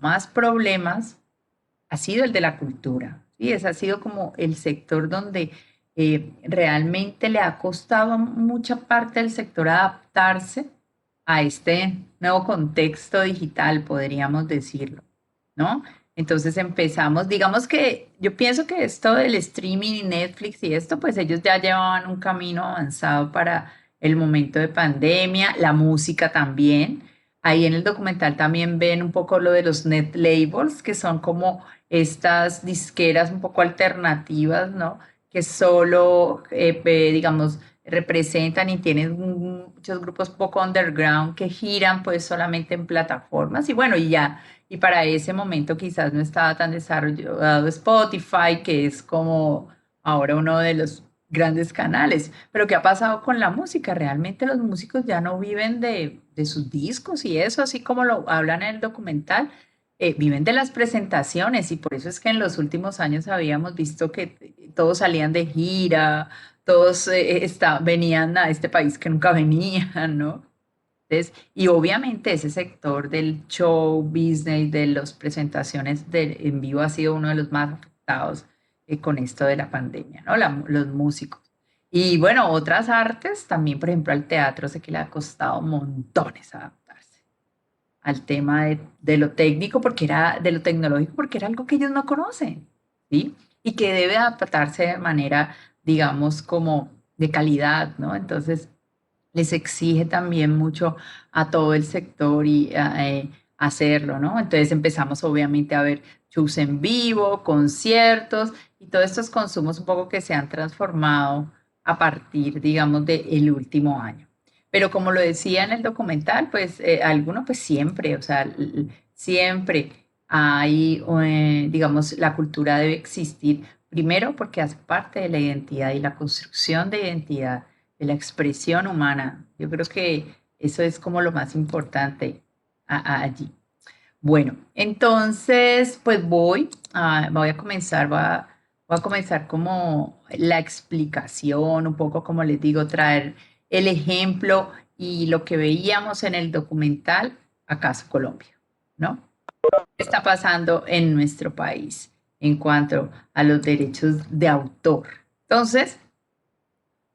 más problemas ha sido el de la cultura. ¿Sí? Ese ha sido como el sector donde realmente le ha costado a mucha parte del sector adaptarse a este nuevo contexto digital, podríamos decirlo, ¿no? Entonces empezamos, digamos que yo pienso que esto del streaming y Netflix y esto, pues ellos ya llevaban un camino avanzado para el momento de pandemia, la música también. Ahí en el documental también ven un poco lo de los net labels, que son como estas disqueras un poco alternativas, ¿no? Que solo, digamos, representan y tienen muchos grupos poco underground que giran pues solamente en plataformas y bueno, y ya, y para ese momento quizás no estaba tan desarrollado Spotify, que es como ahora uno de los grandes canales. Pero ¿qué ha pasado con la música? Realmente los músicos ya no viven de sus discos y eso, así como lo hablan en el documental, viven de las presentaciones y por eso es que en los últimos años habíamos visto que todos salían de gira, todos venían a este país que nunca venían, ¿no? Entonces, y obviamente ese sector del show business, de las presentaciones en vivo ha sido uno de los más afectados con esto de la pandemia, ¿no? Los músicos. Y bueno, otras artes, también por ejemplo al teatro, sé que le ha costado montones adaptarse al tema de lo técnico, porque era, de lo tecnológico, porque era algo que ellos no conocen, ¿sí? Y que debe adaptarse de manera, digamos, como de calidad, ¿no? Entonces, les exige también mucho a todo el sector y hacerlo, ¿no? Entonces empezamos obviamente a ver shows en vivo, conciertos y todos estos consumos un poco que se han transformado a partir, digamos, del último año. Pero como lo decía en el documental, pues alguno pues siempre, o sea, siempre hay, digamos, la cultura debe existir primero porque hace parte de la identidad y la construcción de identidad de la expresión humana. Yo creo que eso es como lo más importante allí. Bueno, entonces, pues voy a comenzar, voy a comenzar como la explicación, un poco como les digo, traer el ejemplo y lo que veíamos en el documental, acaso Colombia, ¿no? ¿Qué está pasando en nuestro país en cuanto a los derechos de autor? Entonces,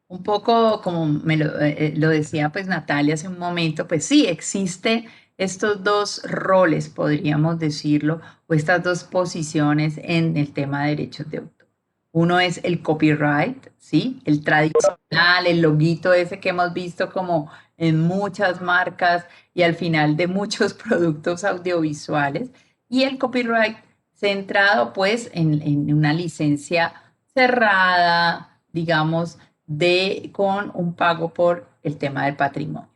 un poco como lo decía pues Natalia hace un momento, pues sí, existe estos dos roles, podríamos decirlo, o estas dos posiciones en el tema de derechos de autor. Uno es el copyright, ¿sí? El tradicional, el loguito ese que hemos visto como en muchas marcas y al final de muchos productos audiovisuales. Y el copyright centrado pues en una licencia cerrada, digamos, con un pago por el tema del patrimonio.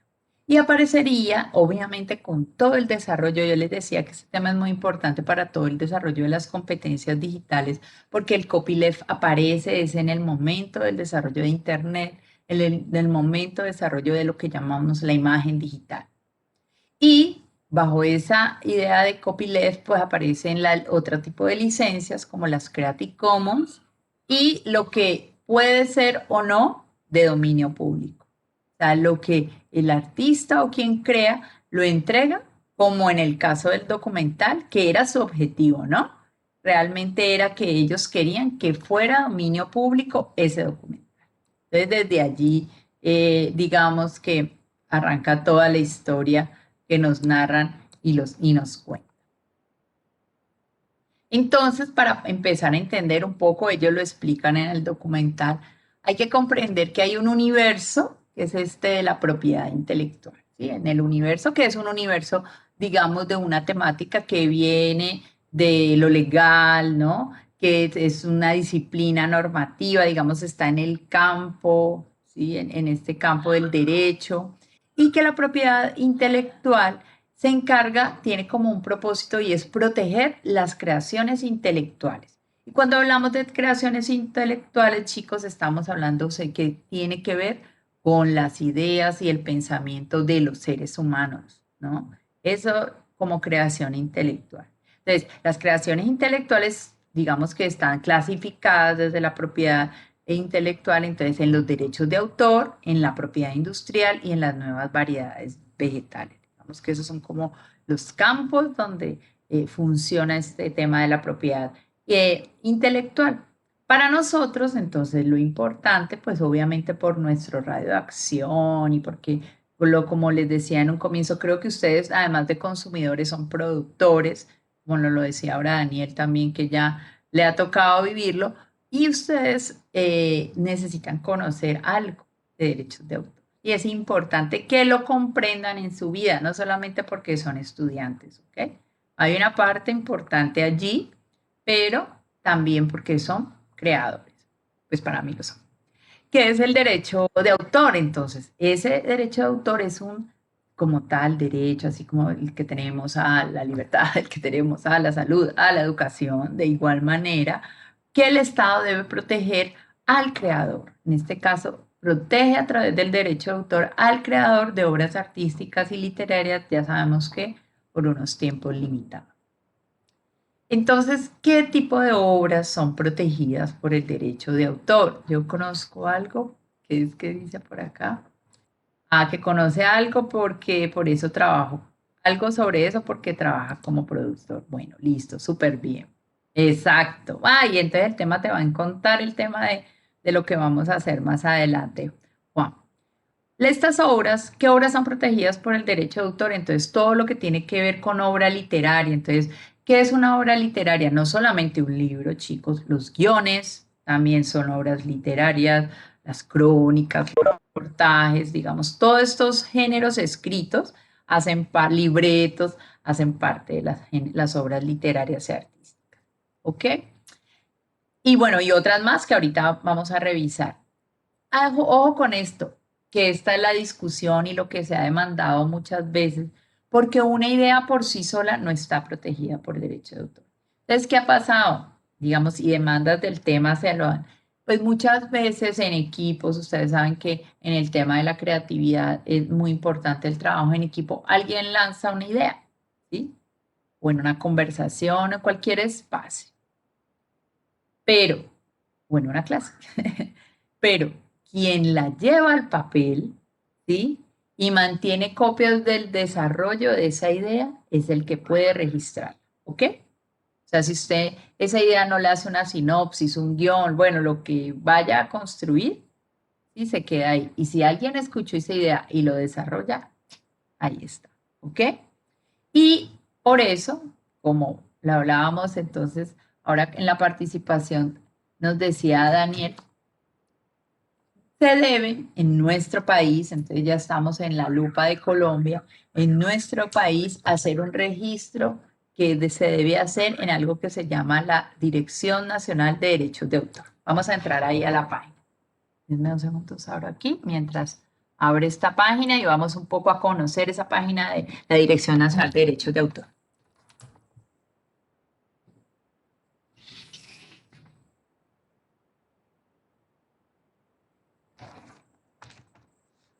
Y aparecería, obviamente, con todo el desarrollo, yo les decía que este tema es muy importante para todo el desarrollo de las competencias digitales, porque el copyleft aparece es en el momento del desarrollo de Internet, en el momento de desarrollo de lo que llamamos la imagen digital. Y bajo esa idea de copyleft, pues aparecen otro tipo de licencias como las Creative Commons y lo que puede ser o no de dominio público. O sea, lo que el artista o quien crea lo entrega, como en el caso del documental, que era su objetivo, ¿no? Realmente era que ellos querían que fuera dominio público ese documental. Entonces, desde allí, digamos que arranca toda la historia que nos narran y nos cuentan. Entonces, para empezar a entender un poco, ellos lo explican en el documental, hay que comprender que hay un universo, que es este de la propiedad intelectual, ¿sí? En el universo, que es un universo, digamos, de una temática que viene de lo legal, ¿no? Que es una disciplina normativa, digamos, está en el campo, ¿sí? En este campo del derecho, y que la propiedad intelectual se encarga, tiene como un propósito y es proteger las creaciones intelectuales. Y cuando hablamos de creaciones intelectuales, chicos, estamos hablando sé, que tiene que ver con las ideas y el pensamiento de los seres humanos, ¿no? Eso como creación intelectual. Entonces, las creaciones intelectuales, digamos que están clasificadas desde la propiedad intelectual, entonces en los derechos de autor, en la propiedad industrial y en las nuevas variedades vegetales. Digamos que esos son como los campos donde funciona este tema de la propiedad intelectual. Para nosotros, entonces, lo importante, pues obviamente por nuestro radio de acción y porque, como les decía en un comienzo, creo que ustedes, además de consumidores, son productores, como lo decía ahora Daniel también, que ya le ha tocado vivirlo, y ustedes necesitan conocer algo de derechos de autor. Y es importante que lo comprendan en su vida, no solamente porque son estudiantes, ¿ok? Hay una parte importante allí, pero también porque son creadores. Pues para mí lo son. ¿Qué es el derecho de autor? Entonces, ese derecho de autor es un, como tal, derecho, así como el que tenemos a la libertad, el que tenemos a la salud, a la educación, de igual manera que el Estado debe proteger al creador. En este caso, protege a través del derecho de autor al creador de obras artísticas y literarias, ya sabemos que por unos tiempos limitados. Entonces, ¿qué tipo de obras son protegidas por el derecho de autor? Yo conozco algo, ¿qué es que dice por acá? Ah, que conoce algo porque por eso trabajo. Algo sobre eso porque trabaja como productor. Bueno, listo, súper bien. Exacto. Ah, y entonces el tema te va a contar el tema de lo que vamos a hacer más adelante, Juan. Estas obras, ¿qué obras son protegidas por el derecho de autor? Entonces, todo lo que tiene que ver con obra literaria. Entonces, ¿qué es una obra literaria? No solamente un libro, chicos, los guiones también son obras literarias, las crónicas, los reportajes, digamos, todos estos géneros escritos hacen libretos, hacen parte de las obras literarias y artísticas. ¿Ok? Y bueno, y otras más que ahorita vamos a revisar. Ojo, ojo con esto, que esta es la discusión y lo que se ha demandado muchas veces, porque una idea por sí sola no está protegida por derecho de autor. Entonces, ¿qué ha pasado? Digamos, y demandas del tema se lo han. Pues muchas veces en equipos, ustedes saben que en el tema de la creatividad es muy importante el trabajo en equipo. Alguien lanza una idea, ¿sí? O en una conversación o cualquier espacio. Pero, bueno, una clase, pero quien la lleva al papel, ¿sí? Y mantiene copias del desarrollo de esa idea es el que puede registrar, ¿ok? O sea, si usted esa idea no le hace una sinopsis, un guión, bueno, lo que vaya a construir, sí, se queda ahí. Y si alguien escuchó esa idea y lo desarrolla, ahí está, ¿ok? Y por eso, como lo hablábamos entonces, ahora en la participación nos decía Daniel, se debe en nuestro país, entonces ya estamos en la lupa de Colombia, en nuestro país hacer un registro se debe hacer en algo que se llama la Dirección Nacional de Derechos de Autor. Vamos a entrar ahí a la página. Denme 2 segundos ahora aquí, mientras abre esta página y vamos un poco a conocer esa página de la Dirección Nacional de Derechos de Autor.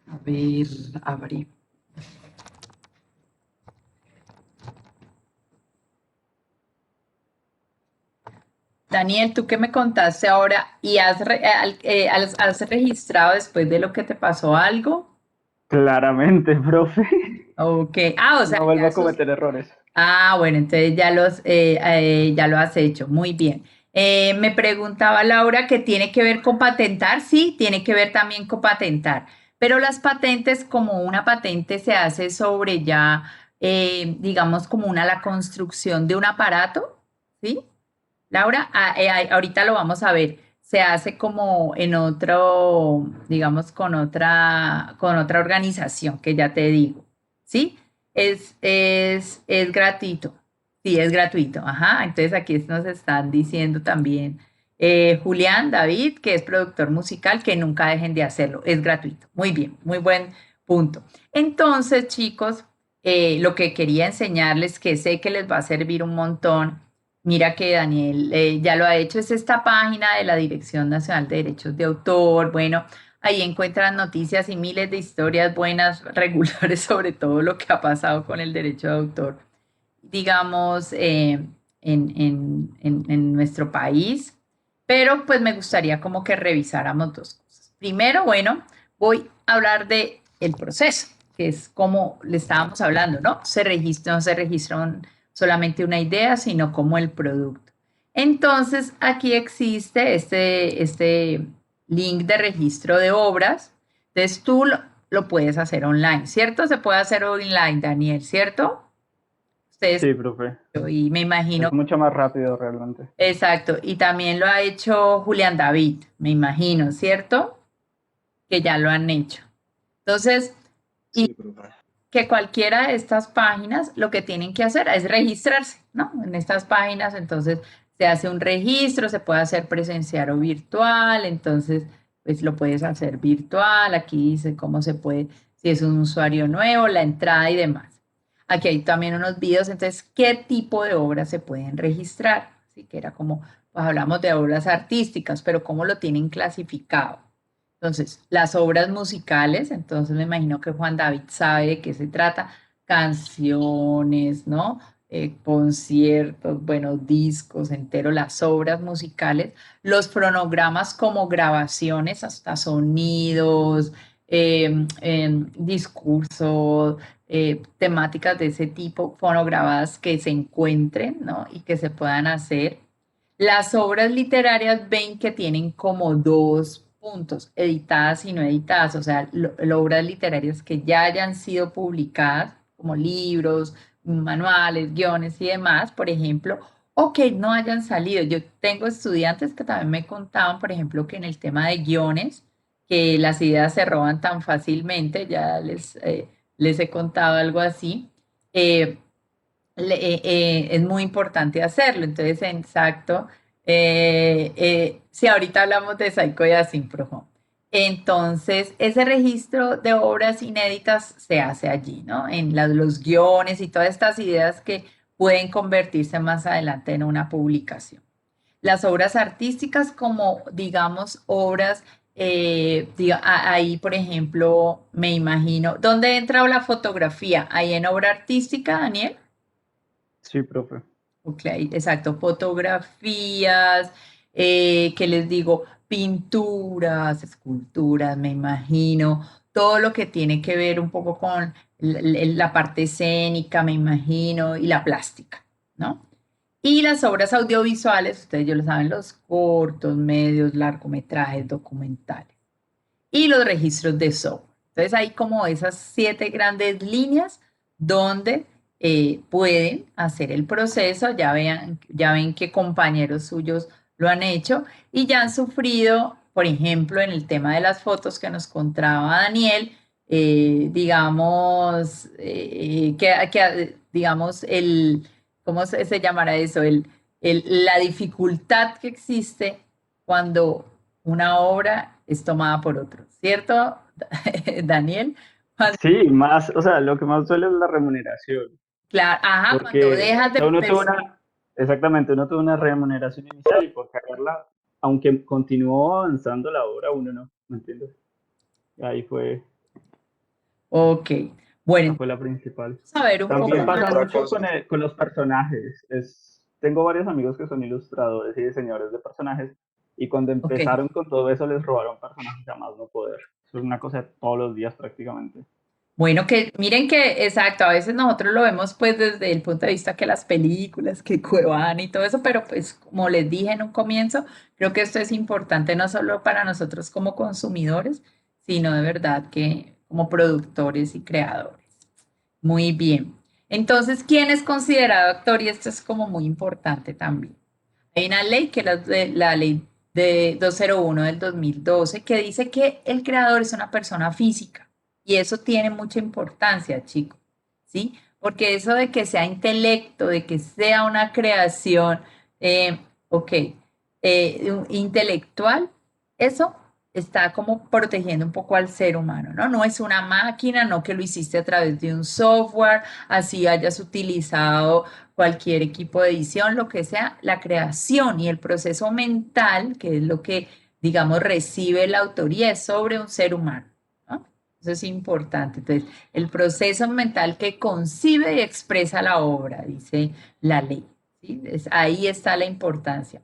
A ver, abrí. Daniel, tú que me contaste ahora y has registrado después de lo que te pasó algo. Claramente, profe. Ok. Ah, o sea, No vuelvo a cometer errores. Ah, bueno, entonces ya lo has hecho. Muy bien. Me preguntaba Laura que tiene que ver con patentar. Sí, tiene que ver también con patentar. Pero las patentes, como una patente se hace sobre ya, digamos, como la construcción de un aparato, ¿sí? Laura, ahorita lo vamos a ver. Se hace como en otro, digamos, con otra organización que ya te digo, ¿sí? Es gratuito. Sí, es gratuito. Ajá. Entonces aquí nos están diciendo también Julián, David, que es productor musical, que nunca dejen de hacerlo. Es gratuito. Muy bien, muy buen punto. Entonces, chicos, lo que quería enseñarles, que sé que les va a servir un montón. Mira que Daniel ya lo ha hecho, es esta página de la Dirección Nacional de Derechos de Autor. Bueno, ahí encuentran noticias y miles de historias buenas, regulares sobre todo lo que ha pasado con el derecho de autor, digamos, en nuestro país. Pero pues me gustaría como que revisáramos dos cosas. Primero, bueno, voy a hablar de el proceso, que es como le estábamos hablando, ¿no? Se registra, no se registra solamente una idea, sino como el producto. Entonces, aquí existe este link de registro de obras. Entonces, tú lo puedes hacer online, ¿cierto? Se puede hacer online, Daniel, ¿cierto? Ustedes, Sí, profe. y me imagino, Es mucho más rápido realmente. exacto, y también lo ha hecho Julián David, me imagino, ¿cierto? Que ya lo han hecho. Entonces, y Sí, profe. que cualquiera de estas páginas lo que tienen que hacer es registrarse, ¿no? En estas páginas, entonces se hace un registro, se puede hacer presencial o virtual, entonces pues lo puedes hacer virtual, aquí dice cómo se puede, si es un usuario nuevo, la entrada y demás. Aquí hay también unos videos, entonces, ¿qué tipo de obras se pueden registrar? Así que era como, pues hablamos de obras artísticas, pero ¿cómo lo tienen clasificado? Entonces, las obras musicales, entonces me imagino que Juan David sabe de qué se trata, canciones, ¿no? Conciertos, bueno, discos enteros, las obras musicales, los fonogramas como grabaciones, hasta sonidos, discursos, temáticas de ese tipo, fonograbadas que se encuentren, ¿no? Y que se puedan hacer. Las obras literarias ven que tienen como dos puntos, editadas y no editadas, o sea, obras literarias que ya hayan sido publicadas, como libros, manuales, guiones y demás, por ejemplo, o que no hayan salido. Yo tengo estudiantes que también me contaban, por ejemplo, que en el tema de guiones, que las ideas se roban tan fácilmente, ya les he contado algo así. eh, es muy importante hacerlo. Entonces, exacto. Si ahorita hablamos de Psycho y Asynchro. Entonces, ese registro de obras inéditas se hace allí, ¿no? En los guiones y todas estas ideas que pueden convertirse más adelante en una publicación. Las obras artísticas como, digamos, obras, ahí, por ejemplo, me imagino, ¿dónde entra la fotografía? Ahí en obra artística, Daniel. Sí, profe. Ok, exacto, fotografías, ¿qué les digo? Pinturas, esculturas, me imagino, todo lo que tiene que ver un poco con la parte escénica, me imagino, y la plástica, ¿no? Y las obras audiovisuales, ustedes ya lo saben, los cortos, medios, largometrajes, documentales. Y los registros de software. Entonces hay como esas 7 grandes líneas donde pueden hacer el proceso, ya ven que compañeros suyos lo han hecho y ya han sufrido, por ejemplo, en el tema de las fotos que nos contaba Daniel, digamos, digamos, ¿cómo se llamará eso? La dificultad que existe cuando una obra es tomada por otro, ¿cierto, Daniel? Sí, más, o sea, lo que más duele es la remuneración, Claro, ajá, cuando porque dejas o de sea, percibir. exactamente, uno tuvo una remuneración inicial y por cagarla, aunque continuó avanzando la obra, uno no, ¿me entiendes? Ahí fue, Ok, esa bueno, fue la principal. vamos a ver un poco También más. pasa Otra mucho cosa. con los personajes. Tengo varios amigos que son ilustradores y diseñadores de personajes y cuando Ok, empezaron con todo eso les robaron personajes a más no poder. Eso es una cosa de todos los días prácticamente. bueno, que miren que, exacto, a veces nosotros lo vemos pues desde el punto de vista que las películas, que Cuevana y todo eso, pero pues como les dije en un comienzo, creo que esto es importante no solo para nosotros como consumidores, sino de verdad que como productores y creadores. Muy bien. Entonces, ¿quién es considerado actor? Y esto es como muy importante también. Hay una ley que es la ley de 201 del 2012 que dice que el creador es una persona física y eso tiene mucha importancia, chicos, ¿sí? Porque eso de que sea intelecto, de que sea una creación, ok, intelectual, eso está como protegiendo un poco al ser humano, ¿no? No es una máquina, no que lo hiciste a través de un software, así hayas utilizado cualquier equipo de edición, lo que sea, la creación y el proceso mental, que es lo que, digamos, recibe la autoría, es sobre un ser humano, ¿no? Eso es importante. Entonces, el proceso mental que concibe y expresa la obra, dice la ley, ¿sí? Ahí está la importancia.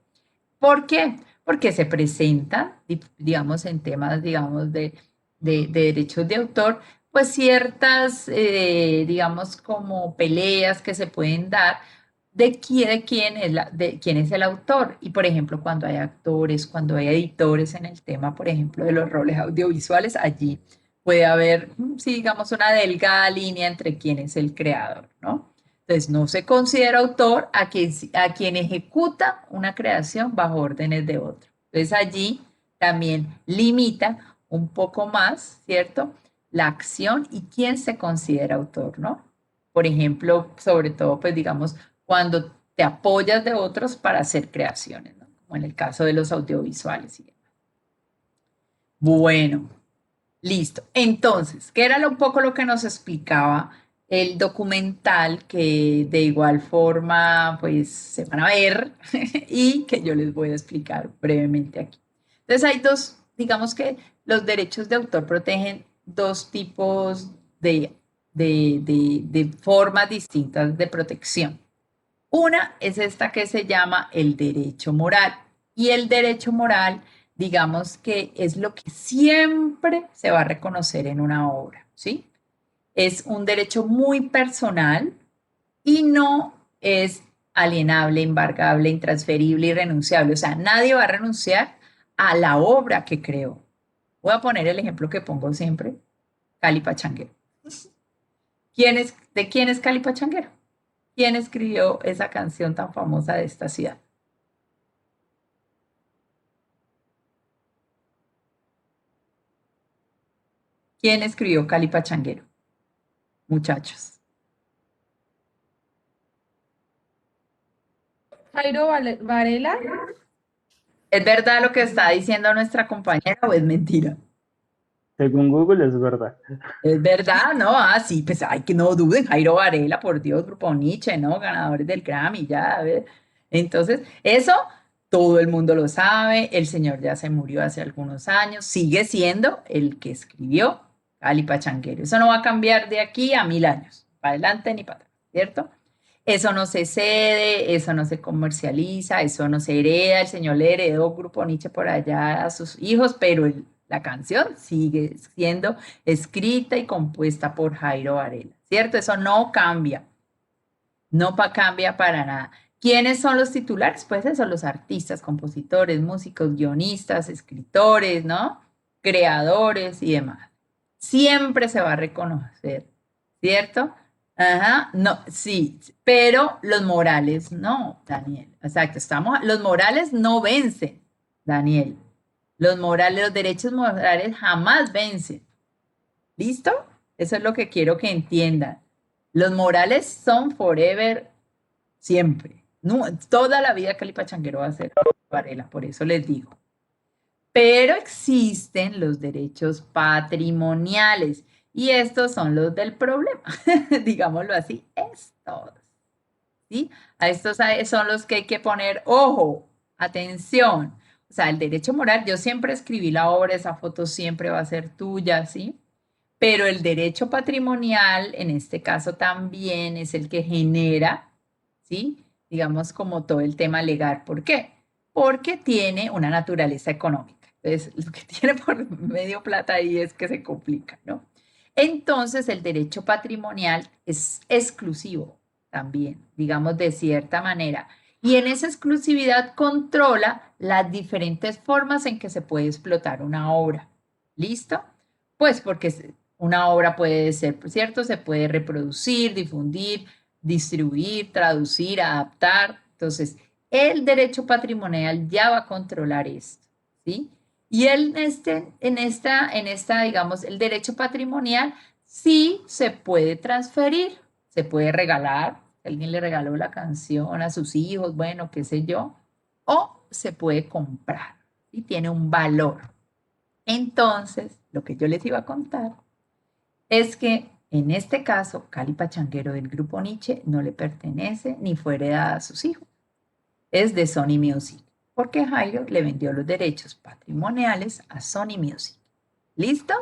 ¿Por qué? Porque se presenta, digamos, en temas, digamos, de derechos de autor, pues ciertas, digamos, como peleas que se pueden dar de quién es el autor. Y por ejemplo, cuando hay actores, cuando hay editores en el tema, por ejemplo, de los roles audiovisuales, allí puede haber, sí, digamos, una delgada línea entre quién es el creador, ¿no? Entonces, no se considera autor a quien ejecuta una creación bajo órdenes de otro. Entonces, allí también limita un poco más, ¿cierto? La acción y quién se considera autor, ¿no? Por ejemplo, sobre todo, pues digamos, cuando te apoyas de otros para hacer creaciones, ¿no? Como en el caso de los audiovisuales y demás. Bueno, listo. Entonces, ¿qué era un poco lo que nos explicaba el documental que de igual forma, pues, se van a ver y que yo les voy a explicar brevemente aquí? Entonces, hay dos, digamos que los derechos de autor protegen dos tipos de formas distintas de protección. Una es esta que se llama el derecho moral. Y el derecho moral, digamos que es lo que siempre se va a reconocer en una obra, ¿sí? Es un derecho muy personal y no es alienable, embargable, intransferible, irrenunciable. O sea, nadie va a renunciar a la obra que creó. Voy a poner el ejemplo que pongo siempre, Cali Pachanguero. ¿De quién es Cali Pachanguero? ¿Quién escribió esa canción tan famosa de esta ciudad? ¿Quién escribió Cali Pachanguero? Muchachos. Jairo Varela. ¿Es verdad lo que está diciendo nuestra compañera o es mentira? Según Google es verdad. Es verdad, ¿no? Ah, sí, pues hay que no duden, Jairo Varela, por Dios, Grupo Nietzsche, ¿no? Ganadores del Grammy, ya, a ver. Entonces, eso todo el mundo lo sabe, el señor ya se murió hace algunos años, sigue siendo el que escribió Cali Pachanguero. Eso no va a cambiar de aquí a 1000 años, para adelante ni para atrás, ¿cierto? Eso no se cede, eso no se comercializa, eso no se hereda. El señor le heredó Grupo Nietzsche por allá a sus hijos, pero la canción sigue siendo escrita y compuesta por Jairo Varela, ¿cierto? Eso no cambia, cambia para nada. ¿Quiénes son los titulares? Pues esos son los artistas, compositores, músicos, guionistas, escritores, ¿no? Creadores y demás. Siempre se va a reconocer, ¿cierto? Ajá, no, sí, pero los morales no, Daniel. Exacto, los morales no vencen, Daniel. Los derechos morales jamás vencen. ¿Listo? Eso es lo que quiero que entiendan. Los morales son forever, siempre. No, toda la vida Cali Pachanguero va a ser Varela, por eso les digo. Pero existen los derechos patrimoniales y estos son los del problema, digámoslo así, estos, ¿sí? A estos son los que hay que poner ojo, atención. O sea, el derecho moral, yo siempre escribí la obra, esa foto siempre va a ser tuya, ¿sí? Pero el derecho patrimonial, en este caso también, es el que genera, ¿sí? Digamos, como todo el tema legal. ¿Por qué? Porque tiene una naturaleza económica. Entonces, lo que tiene por medio plata ahí es que se complica, ¿no? Entonces, el derecho patrimonial es exclusivo también, digamos, de cierta manera. Y en esa exclusividad controla las diferentes formas en que se puede explotar una obra. ¿Listo? Pues porque una obra puede ser, ¿cierto? Se puede reproducir, difundir, distribuir, traducir, adaptar. Entonces, el derecho patrimonial ya va a controlar esto, ¿sí? Y digamos, el derecho patrimonial sí se puede transferir, se puede regalar, si alguien le regaló la canción a sus hijos, bueno, qué sé yo, o se puede comprar y tiene un valor. Entonces, lo que yo les iba a contar es que en este caso, Cali Pachanguero del grupo Nietzsche no le pertenece ni fue heredada a sus hijos. Es de Sony Music, porque Jairo le vendió los derechos patrimoniales a Sony Music. ¿Listo?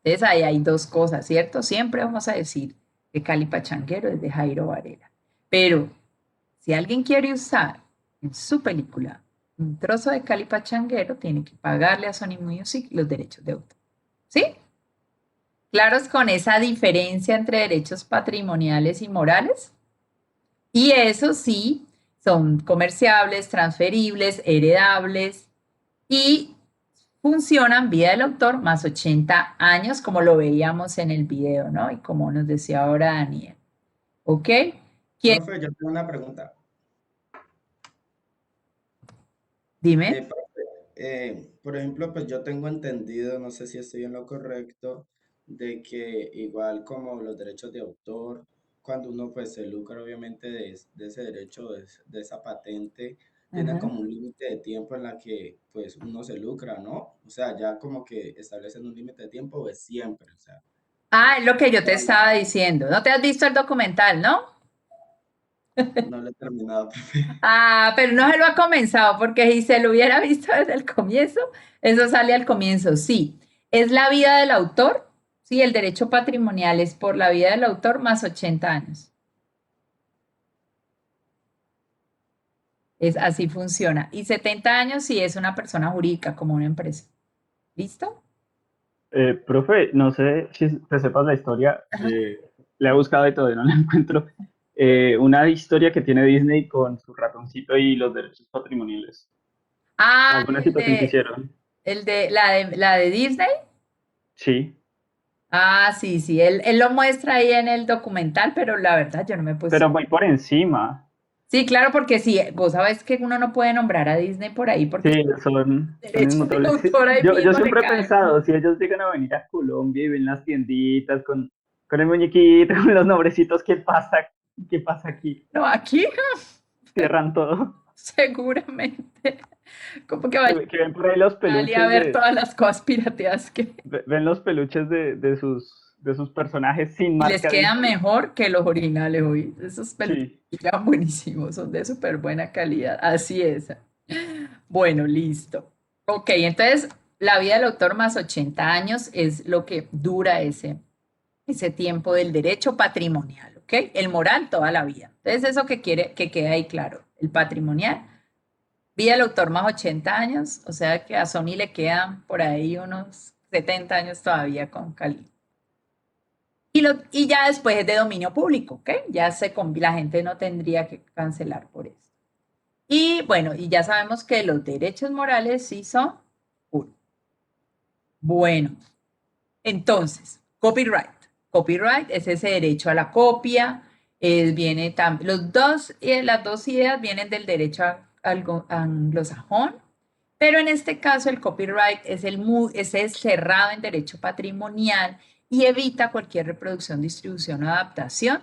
Entonces ahí hay dos cosas, ¿cierto? Siempre vamos a decir que Cali Pachanguero es de Jairo Varela. Pero si alguien quiere usar en su película un trozo de Cali Pachanguero, tiene que pagarle a Sony Music los derechos de autor. ¿Sí? claros con esa diferencia entre derechos patrimoniales y morales. Y eso sí, son comerciables, transferibles, heredables y funcionan vida del autor más 80 años, como lo veíamos en el video, ¿no? Y como nos decía ahora Daniel. ¿Ok? ¿Quién? Profe, yo tengo una pregunta. Dime. Profe, por ejemplo, pues yo tengo entendido, no sé si estoy en lo correcto, de que igual como los derechos de autor, cuando uno pues se lucra obviamente de ese derecho, de esa patente, tiene Ajá. como un límite de tiempo en la que pues uno se lucra, ¿no? O sea, ya como que establecen un límite de tiempo es siempre, o sea, Ah, es es lo que yo te toda la- estaba diciendo. ¿No te has visto el documental, no? no lo he terminado, profe. Ah, pero no se lo ha comenzado, porque si se lo hubiera visto desde el comienzo, eso sale al comienzo. Sí, es la vida del autor. Sí, el derecho patrimonial es por la vida del autor más 80 años. Es así funciona. Y 70 años si es una persona jurídica, como una empresa. ¿Listo? Profe, no sé si te sepas la historia, Ajá. la he buscado y todavía no la encuentro. Una historia que tiene Disney con su ratoncito y los derechos patrimoniales. Ah, ¿Alguna situación que hicieron? la de Disney. Sí, Ah, sí, sí, él lo muestra ahí en el documental, pero la verdad yo no me he puesto. pero muy por encima. Sí, claro, porque sí, vos sabés que uno no puede nombrar a Disney por ahí porque Sí, son derechos de inmutables. Sí, autor ahí yo mismo le siempre he caen. pensado, si ellos llegan a venir a Colombia y ven las tienditas con el muñequito, con los nombrecitos, ¿qué pasa? ¿Qué pasa aquí? No, aquí Cierran todo. seguramente, como que vaya Que ven por ahí los a Italia a peluches ver todas las cosas pirateadas que ven los peluches de sus personajes sin y les marca quedan Disney. mejor que los originales hoy. Esos peluches Sí. quedan buenísimos, son de súper buena calidad. Así es. Bueno, listo. Ok, entonces la vida del autor más 80 años es lo que dura ese tiempo del derecho patrimonial, ¿ok? El moral toda la vida. Entonces eso que quiere que quede ahí claro. El patrimonial, vida del autor más 80 años, o sea que a Sony le quedan por ahí unos 70 años todavía con Cali. Y ya después es de dominio público, ¿ok? La gente no tendría que cancelar por eso. Y bueno, y ya sabemos que los derechos morales sí son uno. Bueno, entonces, copyright. Copyright es ese derecho a la copia. Viene las dos ideas vienen del derecho anglosajón, pero en este caso el copyright es el cerrado en derecho patrimonial y evita cualquier reproducción, distribución o adaptación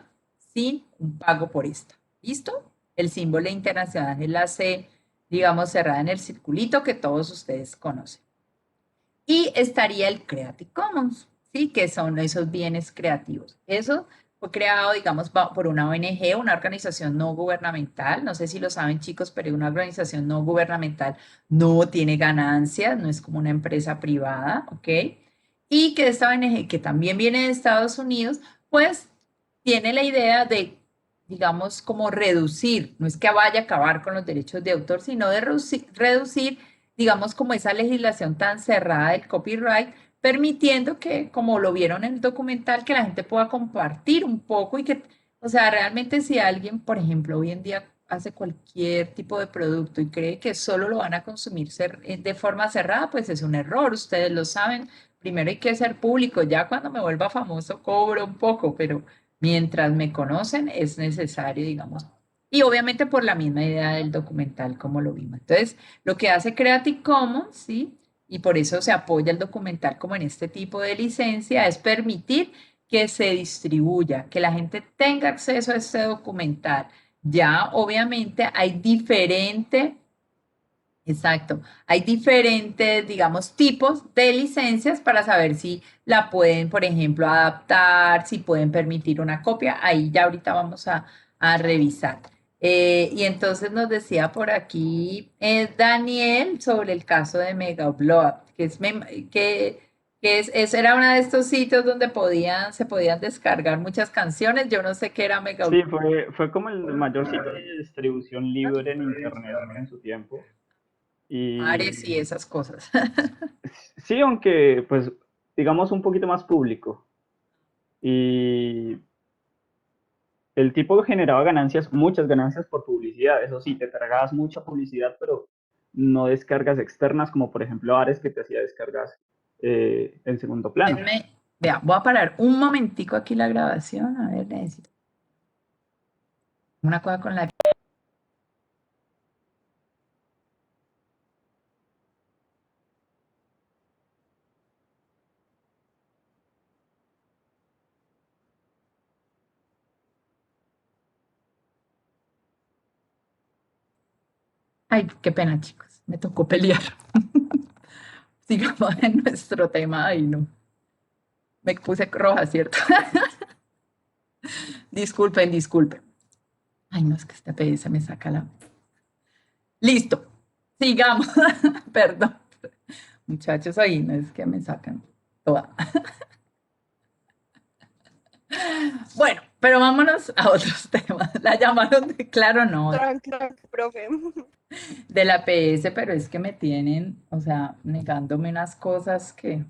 sin un pago por esta. ¿Listo? El símbolo internacional es la C, digamos, cerrada en el circulito que todos ustedes conocen. Y estaría el Creative Commons, ¿sí? Que son esos bienes creativos. Eso fue creado, digamos, por una ONG, una organización no gubernamental. No sé si lo saben, chicos, pero una organización no gubernamental no tiene ganancias, no es como una empresa privada, ¿ok? Y que esta ONG, que también viene de Estados Unidos, pues tiene la idea de, digamos, como reducir, no es que vaya a acabar con los derechos de autor, sino de reducir digamos, como esa legislación tan cerrada del copyright, permitiendo que, como lo vieron en el documental, que la gente pueda compartir un poco y que, o sea, realmente si alguien, por ejemplo, hoy en día hace cualquier tipo de producto y cree que solo lo van a consumir de forma cerrada, pues es un error, ustedes lo saben. Primero hay que ser público, ya cuando me vuelva famoso cobro un poco, pero mientras me conocen es necesario, digamos. Y obviamente por la misma idea del documental, como lo vimos. Entonces, lo que hace Creative Commons, ¿sí? Y por eso se apoya el documental como en este tipo de licencia, es permitir que se distribuya, que la gente tenga acceso a este documental. Ya obviamente hay exacto, hay diferentes, digamos, tipos de licencias para saber si la pueden, por ejemplo, adaptar, si pueden permitir una copia. Ahí ya ahorita vamos a revisar. Y entonces nos decía por aquí Daniel sobre el caso de Mega Upload, que era uno de estos sitios donde se podían descargar muchas canciones. Yo no sé qué era Mega Sí, Upload. fue como el mayor sitio de distribución libre en Internet en su tiempo. Ares Y y esas cosas. sí, aunque pues digamos un poquito más público. Y el tipo generaba ganancias, muchas ganancias por publicidad. Eso sí, te cargabas mucha publicidad, pero no descargas externas, como por ejemplo Ares, que te hacía descargas en segundo plano. Vea, voy a parar un momentico aquí la grabación. A ver, necesito una cosa con la... Ay, qué pena, chicos. Me tocó pelear. Sigamos en nuestro tema. Ay, no. Me puse roja, ¿cierto? Disculpen, disculpen. Ay, no, es que este PS me saca la... Listo. Sigamos. Perdón. Muchachos, ahí no es que me sacan toda. Bueno, pero vámonos a otros temas. La llamaron de claro, no, Tranqui, profe. de la PS, pero es que me tienen, o sea, negándome unas cosas que,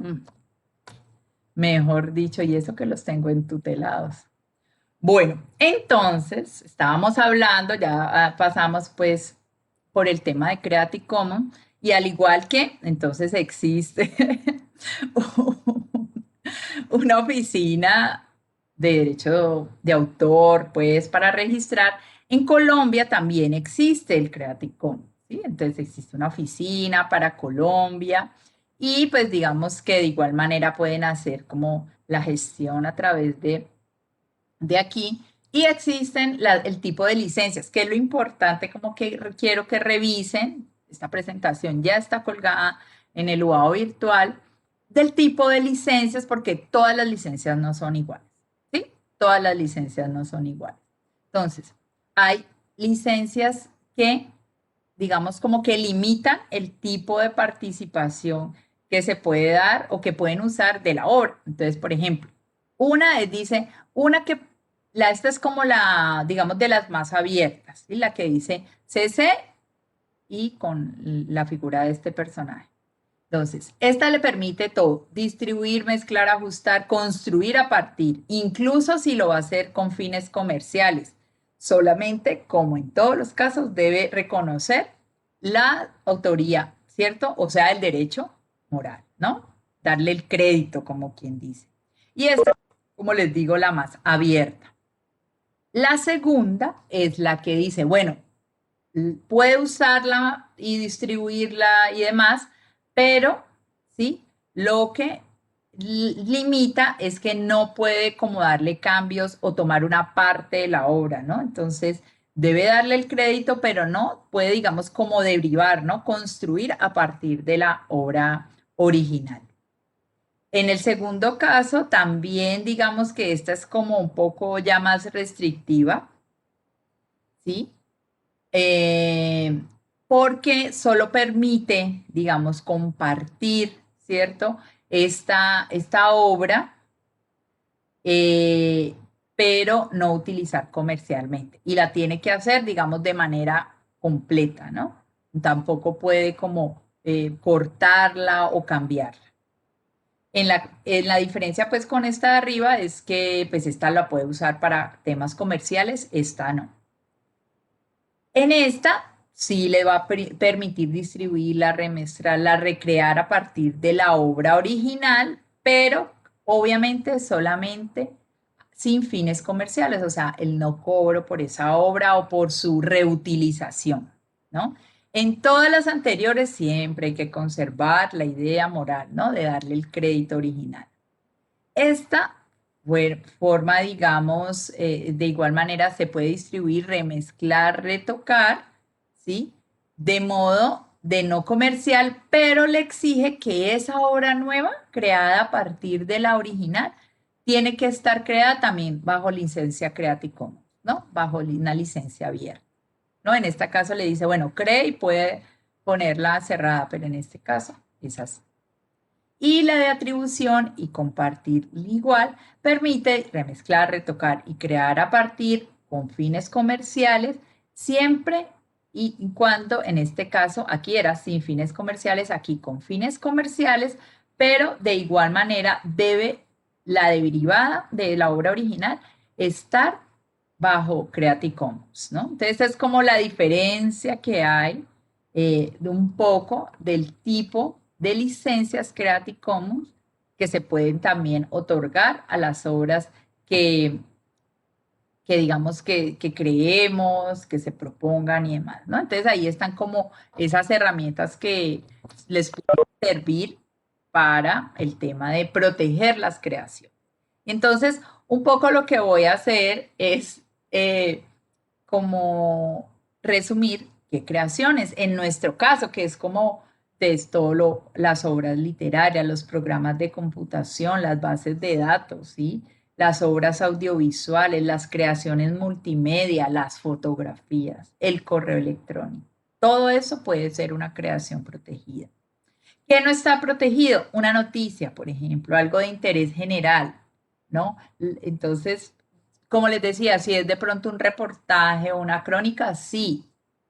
mejor dicho, y eso que los tengo entutelados. Bueno, entonces, estábamos hablando, ya pasamos pues por el tema de Creative Commons, y al igual que, entonces existe una oficina de derecho de autor, pues para registrar. En Colombia también existe el Creative Commons, ¿sí? Entonces existe una oficina para Colombia y pues digamos que de igual manera pueden hacer como la gestión a través de aquí. Y existen el tipo de licencias, que es lo importante, como que quiero que revisen. Esta presentación ya está colgada en el UAO virtual del tipo de licencias, porque todas las licencias no son iguales, ¿sí? Todas las licencias no son iguales. Entonces, hay licencias que, digamos, como que limitan el tipo de participación que se puede dar o que pueden usar de la obra. Entonces, por ejemplo, dice, esta es como la, digamos, de las más abiertas, ¿sí? La que dice CC y con la figura de este personaje. Entonces, esta le permite todo, distribuir, mezclar, ajustar, construir a partir, incluso si lo va a hacer con fines comerciales. Solamente, como en todos los casos, debe reconocer la autoría, ¿cierto? O sea, el derecho moral, ¿no? Darle el crédito, como quien dice. Y esta, como les digo, la más abierta. La segunda es la que dice, bueno, puede usarla y distribuirla y demás, pero, ¿sí? Lo que limita es que no puede como darle cambios o tomar una parte de la obra, ¿no? Entonces, debe darle el crédito, pero no puede, digamos, como derivar, ¿no? Construir a partir de la obra original. En el segundo caso, también digamos que esta es como un poco ya más restrictiva, ¿sí? Porque solo permite, digamos, compartir, ¿cierto? Esta obra, pero no utilizar comercialmente. Y la tiene que hacer, digamos, de manera completa, ¿no? Tampoco puede como cortarla o cambiarla. En la diferencia, pues, con esta de arriba es que, pues, esta la puede usar para temas comerciales, esta no. En esta sí le va a permitir distribuirla, remezclarla, recrear a partir de la obra original, pero obviamente solamente sin fines comerciales, o sea, el no cobro por esa obra o por su reutilización, ¿no? En todas las anteriores siempre hay que conservar la idea moral, ¿no? De darle el crédito original. Esta forma, digamos, de igual manera se puede distribuir, remezclar, retocar, ¿sí? De modo de no comercial, pero le exige que esa obra nueva, creada a partir de la original, tiene que estar creada también bajo licencia Creative Commons, ¿no? Bajo una licencia abierta, ¿no? En este caso le dice, bueno, cree y puede ponerla cerrada, pero en este caso es así. Y la de atribución y compartir igual permite remezclar, retocar y crear a partir con fines comerciales, siempre y cuando, en este caso, aquí era sin fines comerciales, aquí con fines comerciales, pero de igual manera debe la derivada de la obra original estar bajo Creative Commons, ¿no? Entonces es como la diferencia que hay de un poco del tipo de licencias Creative Commons que se pueden también otorgar a las obras que digamos que creemos, que se propongan y demás, ¿no? Entonces ahí están como esas herramientas que les pueden servir para el tema de proteger las creaciones. Entonces, un poco lo que voy a hacer es como resumir qué creaciones, en nuestro caso, que es como de todo las obras literarias, los programas de computación, las bases de datos, ¿sí? Las obras audiovisuales, las creaciones multimedia, las fotografías, el correo electrónico. Todo eso puede ser una creación protegida. ¿Qué no está protegido? Una noticia, por ejemplo, algo de interés general, ¿no? Entonces, como les decía, si es de pronto un reportaje o una crónica, sí,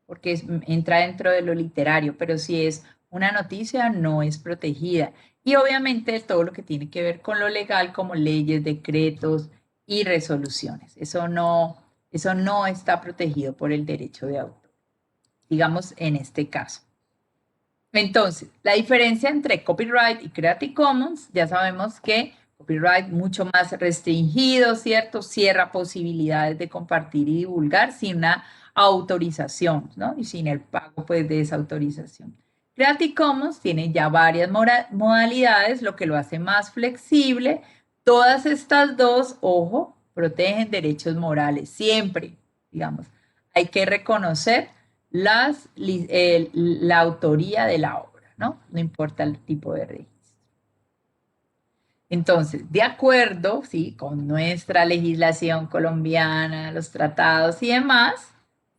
porque entra dentro de lo literario, pero si es una noticia, no es protegida. Y obviamente todo lo que tiene que ver con lo legal, como leyes, decretos y resoluciones. Eso no está protegido por el derecho de autor, digamos en este caso. Entonces, la diferencia entre copyright y Creative Commons, ya sabemos que copyright mucho más restringido, ¿cierto? Cierra posibilidades de compartir y divulgar sin una autorización, ¿no? Y sin el pago, pues, de esa autorización. Creative Commons tiene ya varias modalidades, lo que lo hace más flexible. Todas estas dos, ojo, protegen derechos morales, siempre, digamos. Hay que reconocer la autoría de la obra, ¿no? No importa el tipo de registro. Entonces, de acuerdo, ¿sí? Con nuestra legislación colombiana, los tratados y demás,